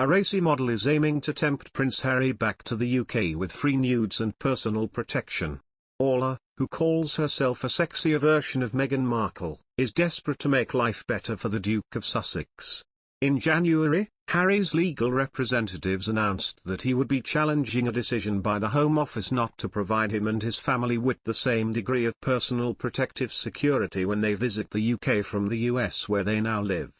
racy model is aiming to tempt Prince Harry back to the UK with free nudes and personal protection. Orla, who calls herself a sexier version of Meghan Markle, is desperate to make life better for the Duke of Sussex. In January, Harry's legal representatives announced that he would be challenging a decision by the Home Office not to provide him and his family with the same degree of personal protective security when they visit the UK from the US where they now live.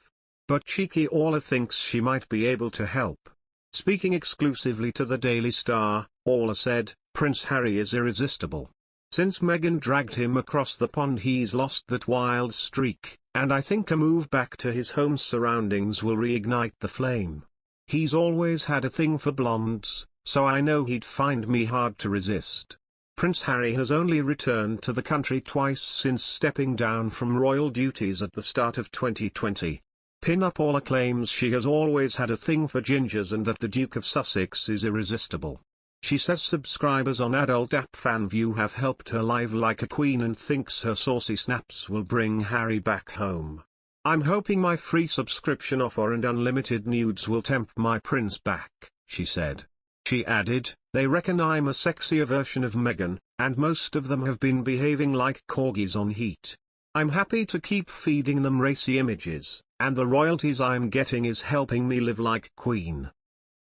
But cheeky Orla thinks she might be able to help. Speaking exclusively to the Daily Star, Orla said, "Prince Harry is irresistible. Since Meghan dragged him across the pond he's lost that wild streak, and I think a move back to his home surroundings will reignite the flame. He's always had a thing for blondes, so I know he'd find me hard to resist." Prince Harry has only returned to the country twice since stepping down from royal duties at the start of 2020. Pin-up Orla claims she has always had a thing for gingers and that the Duke of Sussex is irresistible. She says subscribers on Adult App FanView have helped her live like a queen and thinks her saucy snaps will bring Harry back home. "I'm hoping my free subscription offer and unlimited nudes will tempt my prince back," she said. She added, "They reckon I'm a sexier version of Meghan, and most of them have been behaving like corgis on heat. I'm happy to keep feeding them racy images, and the royalties I'm getting is helping me live like queen."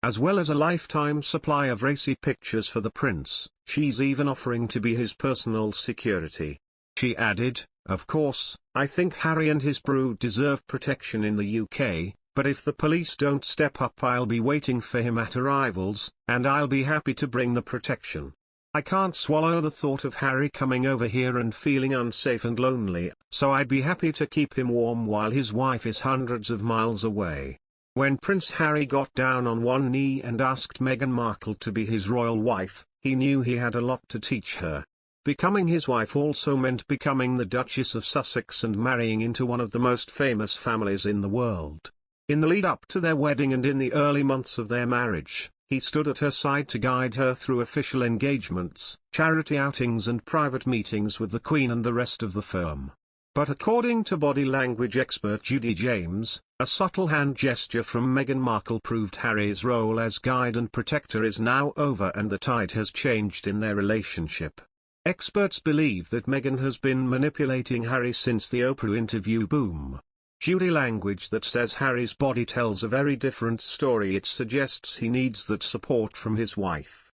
As well as a lifetime supply of racy pictures for the prince, she's even offering to be his personal security. She added, "Of course, I think Harry and his brood deserve protection in the UK, but if the police don't step up I'll be waiting for him at arrivals, and I'll be happy to bring the protection. I can't swallow the thought of Harry coming over here and feeling unsafe and lonely, so I'd be happy to keep him warm while his wife is hundreds of miles away." When Prince Harry got down on one knee and asked Meghan Markle to be his royal wife, he knew he had a lot to teach her. Becoming his wife also meant becoming the Duchess of Sussex and marrying into one of the most famous families in the world. In the lead-up to their wedding and in the early months of their marriage, he stood at her side to guide her through official engagements, charity outings and private meetings with the Queen and the rest of the firm. But according to body language expert Judy James, a subtle hand gesture from Meghan Markle proved Harry's role as guide and protector is now over and the tide has changed in their relationship. Experts believe that Meghan has been manipulating Harry since the Oprah interview boom. Judy language that says Harry's body tells a very different story. It suggests he needs that support from his wife.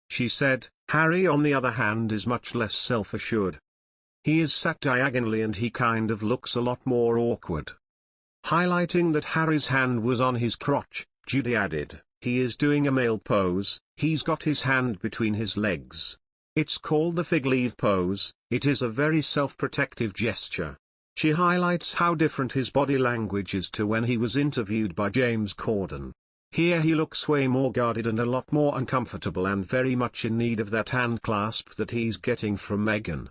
She said, "Harry on the other hand is much less self-assured. He is sat diagonally and he kind of looks a lot more awkward." Highlighting that Harry's hand was on his crotch, Judy added, "He is doing a male pose, he's got his hand between his legs. It's called the fig leaf pose, it is a very self-protective gesture." She highlights how different his body language is to when he was interviewed by James Corden. Here he looks way more guarded and a lot more uncomfortable and very much in need of that hand clasp that he's getting from Meghan.